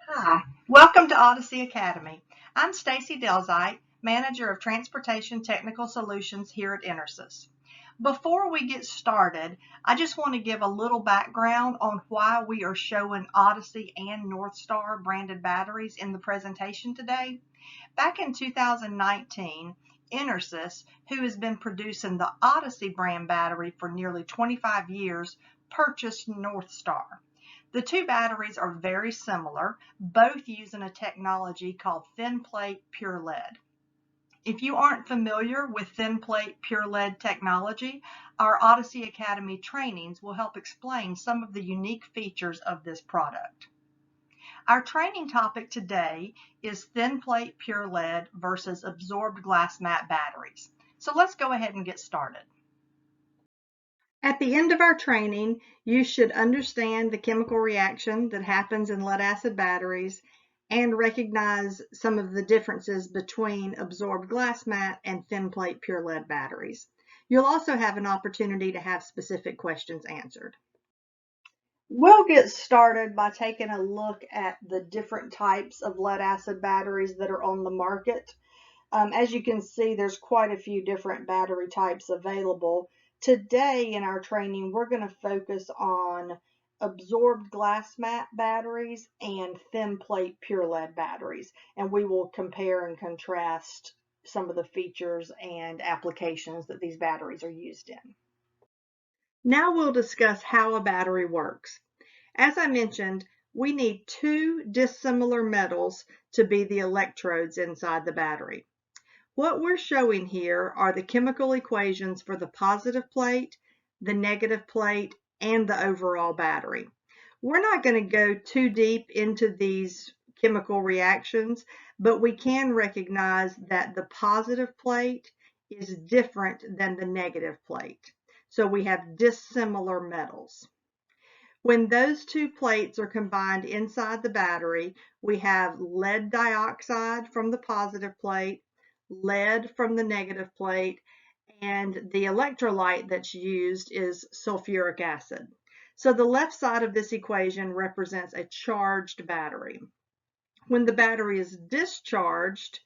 Hi, welcome to ODYSSEY Academy. I'm Stacy Delzite, Manager of Transportation Technical Solutions here at ODYSSEY. Before we get started, I just want to give a little background on why we are showing ODYSSEY and Northstar branded batteries in the presentation today. Back in 2019, ODYSSEY, who has been producing the ODYSSEY brand battery for nearly 25 years, purchased Northstar. The two batteries are very similar, both using a technology called thin plate pure lead. If you aren't familiar with thin plate pure lead technology, our ODYSSEY Academy trainings will help explain some of the unique features of this product. Our training topic today is thin plate pure lead versus absorbed glass mat batteries. So let's go ahead and get started. At the end of our training, you should understand the chemical reaction that happens in lead-acid batteries and recognize some of the differences between absorbed glass mat and thin plate pure lead batteries. You'll also have an opportunity to have specific questions answered. We'll get started by taking a look at the different types of lead-acid batteries that are on the market. As you can see, there's quite a few different battery types available. Today in our training, we're going to focus on absorbed glass mat batteries and thin plate pure lead batteries, and we will compare and contrast some of the features and applications that these batteries are used in. Now we'll discuss how a battery works. As I mentioned, we need two dissimilar metals to be the electrodes inside the battery. What we're showing here are the chemical equations for the positive plate, the negative plate, and the overall battery. We're not going to go too deep into these chemical reactions, but we can recognize that the positive plate is different than the negative plate. So we have dissimilar metals. When those two plates are combined inside the battery, we have lead dioxide from the positive plate, lead from the negative plate, and the electrolyte that's used is sulfuric acid. So the left side of this equation represents a charged battery. When the battery is discharged,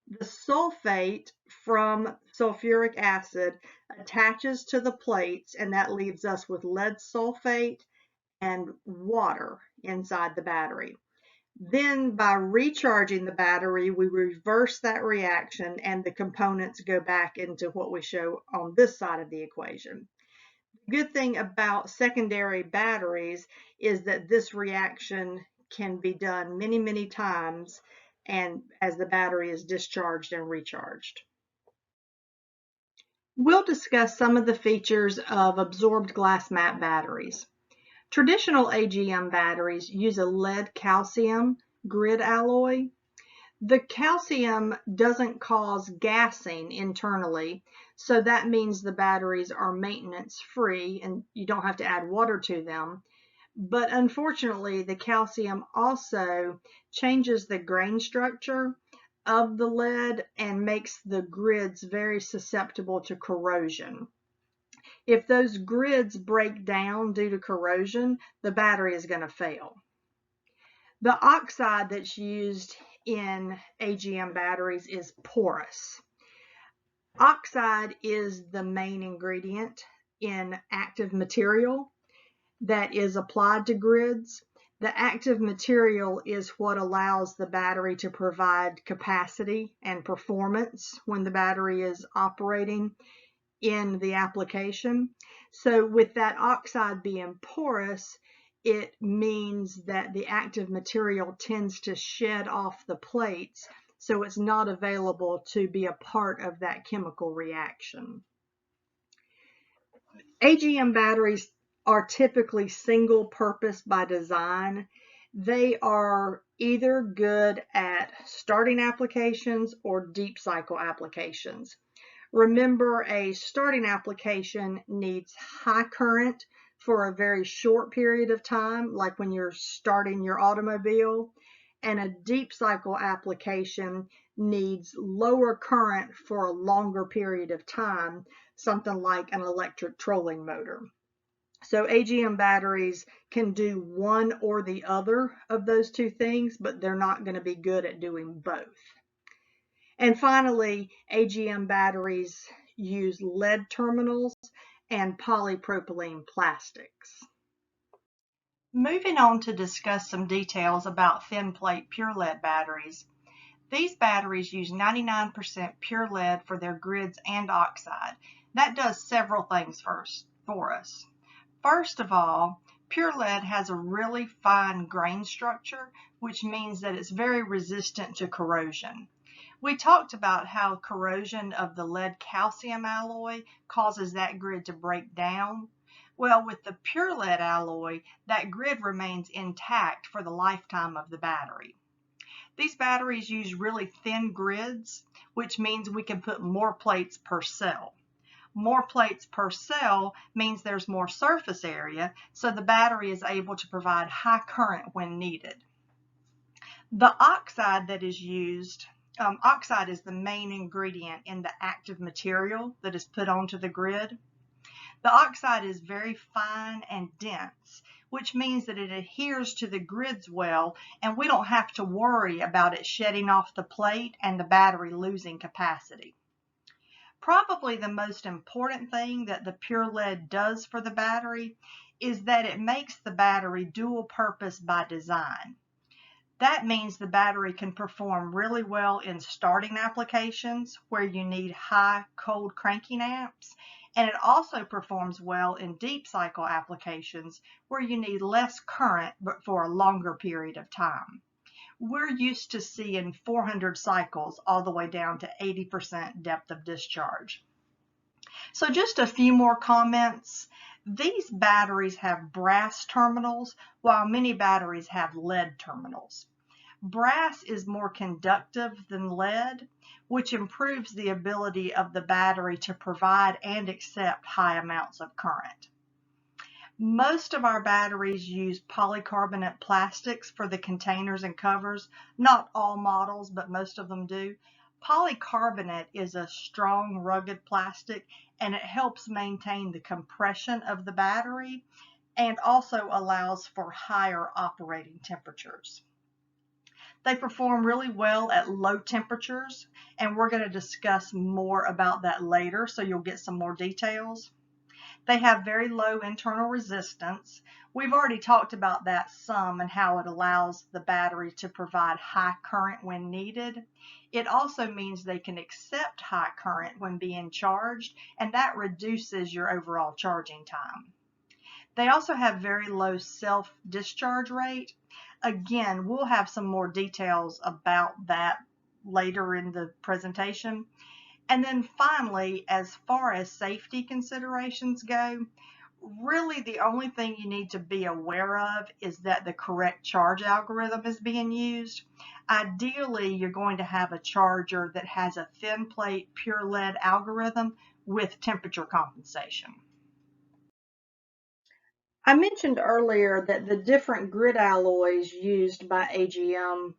the sulfate from sulfuric acid attaches to the plates, and that leaves us with lead sulfate and water inside the battery. Then by recharging the battery, we reverse that reaction and the components go back into what we show on this side of the equation. The good thing about secondary batteries is that this reaction can be done many, many times and as the battery is discharged and recharged. We'll discuss some of the features of absorbed glass mat batteries. Traditional AGM batteries use a lead-calcium grid alloy. The calcium doesn't cause gassing internally, so that means the batteries are maintenance-free and you don't have to add water to them. But unfortunately, the calcium also changes the grain structure of the lead and makes the grids very susceptible to corrosion. If those grids break down due to corrosion, the battery is going to fail. The oxide that's used in AGM batteries is porous. Oxide is the main ingredient in active material that is applied to grids. The active material is what allows the battery to provide capacity and performance when the battery is operating in the application. So with that oxide being porous, it means that the active material tends to shed off the plates, so it's not available to be a part of that chemical reaction. AGM batteries are typically single purpose by design. They are either good at starting applications or deep cycle applications. Remember, a starting application needs high current for a very short period of time, like when you're starting your automobile, and a deep cycle application needs lower current for a longer period of time, something like an electric trolling motor. So AGM batteries can do one or the other of those two things, but they're not going to be good at doing both. And finally, AGM batteries use lead terminals and polypropylene plastics. Moving on to discuss some details about thin plate pure lead batteries. These batteries use 99% pure lead for their grids and oxide. That does several things for us. First of all, pure lead has a really fine grain structure, which means that it's very resistant to corrosion. We talked about how corrosion of the lead calcium alloy causes that grid to break down. Well, with the pure lead alloy, that grid remains intact for the lifetime of the battery. These batteries use really thin grids, which means we can put more plates per cell. More plates per cell means there's more surface area, so the battery is able to provide high current when needed. The oxide that is used, oxide is the main ingredient in the active material that is put onto the grid. The oxide is very fine and dense, which means that it adheres to the grids well, and we don't have to worry about it shedding off the plate and the battery losing capacity. Probably the most important thing that the pure lead does for the battery is that it makes the battery dual purpose by design. That means the battery can perform really well in starting applications where you need high cold cranking amps, and it also performs well in deep cycle applications where you need less current but for a longer period of time. We're used to seeing 400 cycles all the way down to 80% depth of discharge. So just a few more comments. These batteries have brass terminals, while many batteries have lead terminals. Brass is more conductive than lead, which improves the ability of the battery to provide and accept high amounts of current. Most of our batteries use polycarbonate plastics for the containers and covers. Not all models, but most of them do. Polycarbonate is a strong, rugged plastic, and it helps maintain the compression of the battery and also allows for higher operating temperatures. They perform really well at low temperatures, and we're going to discuss more about that later, so you'll get some more details. They have very low internal resistance. We've already talked about that some and how it allows the battery to provide high current when needed. It also means they can accept high current when being charged, and that reduces your overall charging time. They also have very low self-discharge rate. Again, we'll have some more details about that later in the presentation. And then finally, as far as safety considerations go, really the only thing you need to be aware of is that the correct charge algorithm is being used. Ideally, you're going to have a charger that has a thin plate pure lead algorithm with temperature compensation. I mentioned earlier that the different grid alloys used by AGM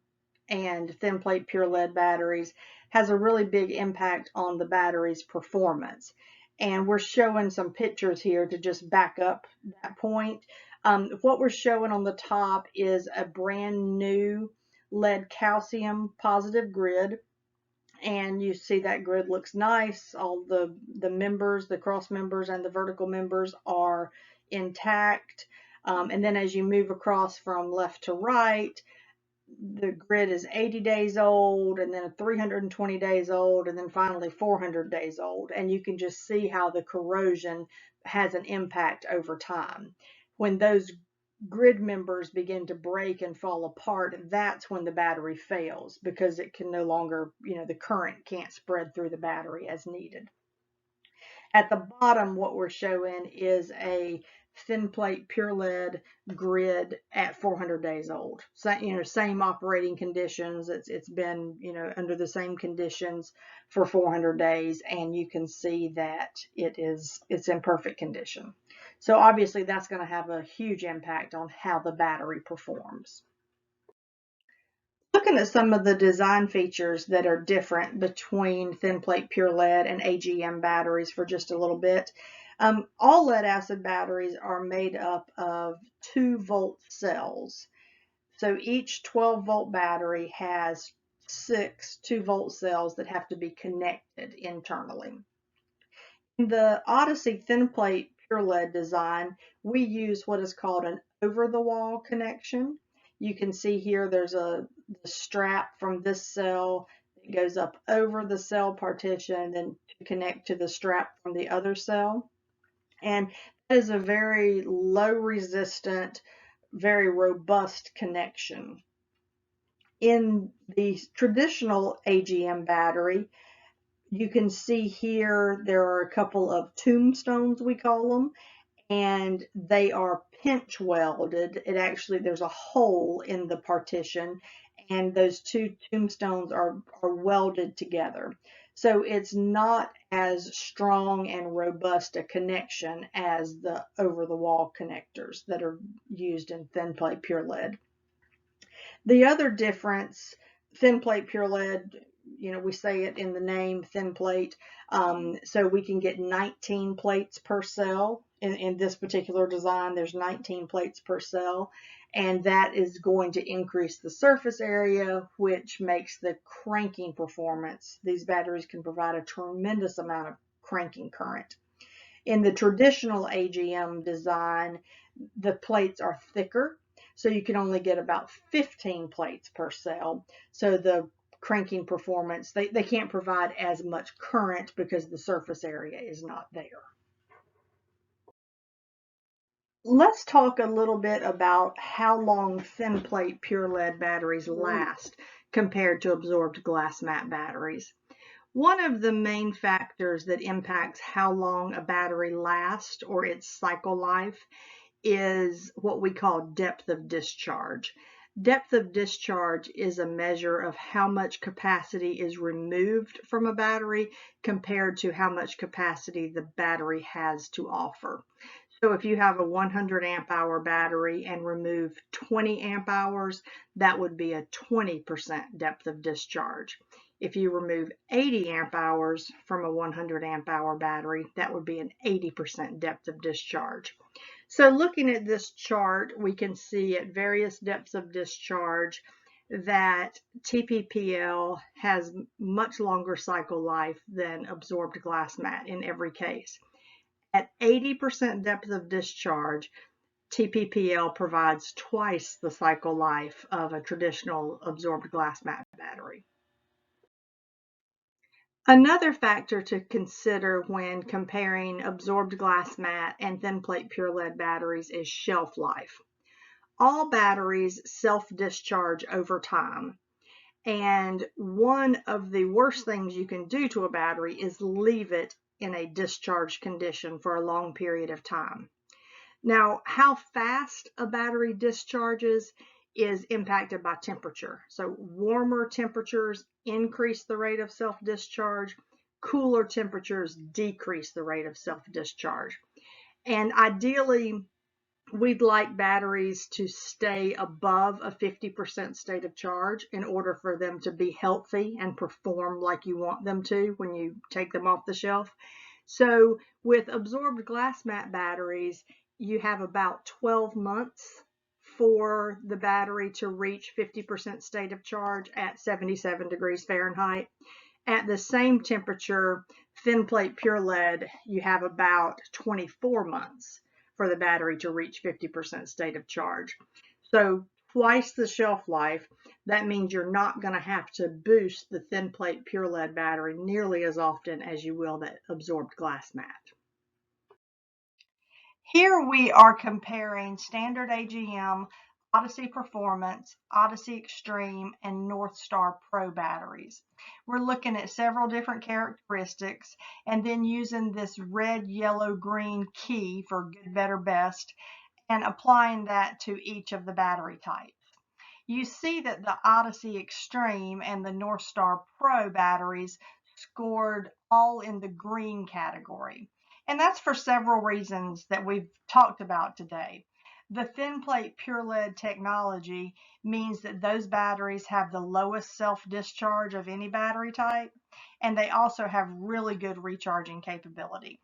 and thin plate pure lead batteries has a really big impact on the battery's performance. And we're showing some pictures here to just back up that point. What we're showing on the top is a brand new lead calcium positive grid. And you see that grid looks nice. All the members, the cross members and the vertical members are intact. And then as you move across from left to right, the grid is 80 days old, and then 320 days old, and then finally 400 days old. And you can just see how the corrosion has an impact over time. When those grid members begin to break and fall apart, that's when the battery fails because it can no longer, the current can't spread through the battery as needed. At the bottom, what we're showing is a thin plate pure lead grid at 400 days old. So, same operating conditions. It's been, under the same conditions for 400 days, and you can see that it's in perfect condition. So obviously that's going to have a huge impact on how the battery performs. Looking at some of the design features that are different between thin plate pure lead and AGM batteries for just a little bit. All lead acid batteries are made up of 2-volt cells. So each 12-volt battery has 6 2-volt cells that have to be connected internally. In the ODYSSEY thin plate pure lead design, we use what is called an over-the-wall connection. You can see here there's the strap from this cell that goes up over the cell partition and then to connect to the strap from the other cell. And that is a very low resistant, very robust connection. In the traditional AGM battery, you can see here there are a couple of tombstones, we call them, and they are pinch welded. There's a hole in the partition, and those two tombstones are welded together. So it's not as strong and robust a connection as the over-the-wall connectors that are used in thin plate pure lead. The other difference, thin plate pure lead, we say it in the name, thin plate, so we can get 19 plates per cell. In this particular design, there's 19 plates per cell, and that is going to increase the surface area, which makes the cranking performance. These batteries can provide a tremendous amount of cranking current. In the traditional AGM design, the plates are thicker, so you can only get about 15 plates per cell. So the cranking performance, they can't provide as much current because the surface area is not there. Let's talk a little bit about how long thin plate pure lead batteries last compared to absorbed glass mat batteries. One of the main factors that impacts how long a battery lasts or its cycle life is what we call depth of discharge. Depth of discharge is a measure of how much capacity is removed from a battery compared to how much capacity the battery has to offer. So if you have a 100 amp hour battery and remove 20 amp hours, that would be a 20% depth of discharge. If you remove 80 amp hours from a 100 amp hour battery, that would be an 80% depth of discharge. So looking at this chart, we can see at various depths of discharge that TPPL has much longer cycle life than absorbed glass mat in every case. At 80% depth of discharge, TPPL provides twice the cycle life of a traditional absorbed glass mat battery. Another factor to consider when comparing absorbed glass mat and thin plate pure lead batteries is shelf life. All batteries self-discharge over time, and one of the worst things you can do to a battery is leave it in a discharged condition for a long period of time. Now, how fast a battery discharges is impacted by temperature. So warmer temperatures increase the rate of self-discharge, cooler temperatures decrease the rate of self-discharge. And ideally, we'd like batteries to stay above a 50% state of charge in order for them to be healthy and perform like you want them to when you take them off the shelf. So with absorbed glass mat batteries, you have about 12 months for the battery to reach 50% state of charge at 77 degrees Fahrenheit. At the same temperature, thin plate pure lead, you have about 24 months for the battery to reach 50% state of charge. So twice the shelf life. That means you're not going to have to boost the thin plate pure lead battery nearly as often as you will that absorbed glass mat. Here we are comparing standard AGM, ODYSSEY Performance, ODYSSEY Extreme, and North Star Pro batteries. We're looking at several different characteristics and then using this red, yellow, green key for good, better, best and applying that to each of the battery types. You see that the ODYSSEY Extreme and the North Star Pro batteries scored all in the green category. And that's for several reasons that we've talked about today. The thin plate pure lead technology means that those batteries have the lowest self-discharge of any battery type, and they also have really good recharging capability.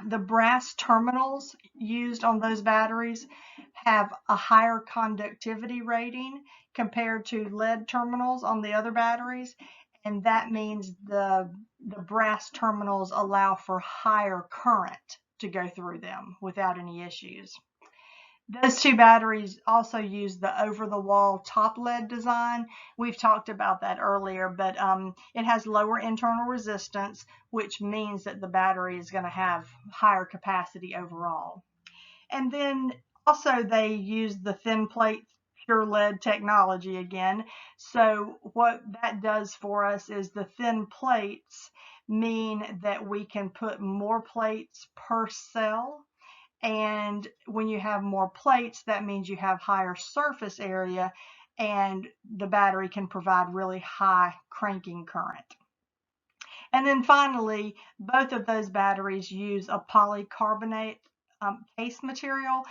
The brass terminals used on those batteries have a higher conductivity rating compared to lead terminals on the other batteries, and that means the brass terminals allow for higher current to go through them without any issues. Those two batteries also use the over-the-wall top lead design. We've talked about that earlier, but it has lower internal resistance, which means that the battery is going to have higher capacity overall. And then also they use the thin plate pure lead technology again. So what that does for us is the thin plates mean that we can put more plates per cell. And when you have more plates, that means you have higher surface area and the battery can provide really high cranking current. And then finally, both of those batteries use a polycarbonate case material.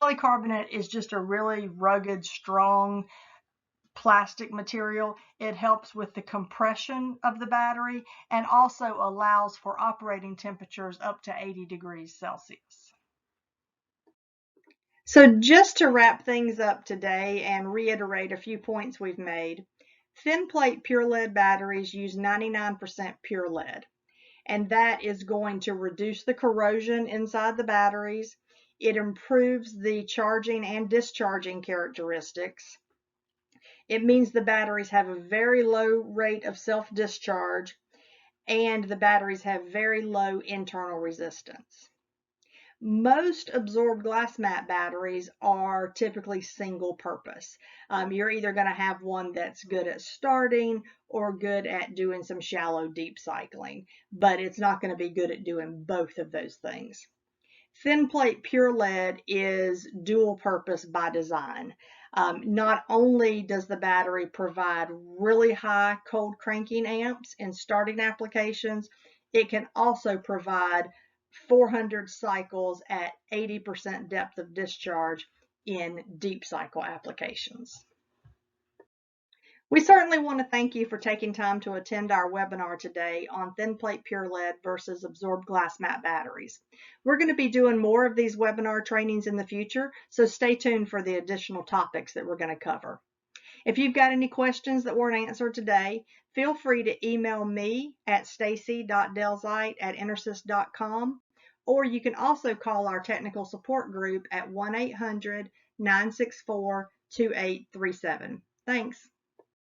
Polycarbonate is just a really rugged, strong plastic material. It helps with the compression of the battery and also allows for operating temperatures up to 80 degrees Celsius. So just to wrap things up today and reiterate a few points we've made, thin plate pure lead batteries use 99% pure lead, and that is going to reduce the corrosion inside the batteries. It improves the charging and discharging characteristics. It means the batteries have a very low rate of self-discharge, and the batteries have very low internal resistance. Most absorbed glass mat batteries are typically single purpose. You're either going to have one that's good at starting or good at doing some shallow deep cycling, but it's not going to be good at doing both of those things. Thin plate pure lead is dual purpose by design. Not only does the battery provide really high cold cranking amps in starting applications, it can also provide 400 cycles at 80% depth of discharge in deep cycle applications. We certainly want to thank you for taking time to attend our webinar today on thin plate pure lead versus absorbed glass mat batteries. We're going to be doing more of these webinar trainings in the future, so stay tuned for the additional topics that we're going to cover. If you've got any questions that weren't answered today, feel free to email me at stacy.delzite@intersys.com, or you can also call our technical support group at 1-800-964-2837. Thanks.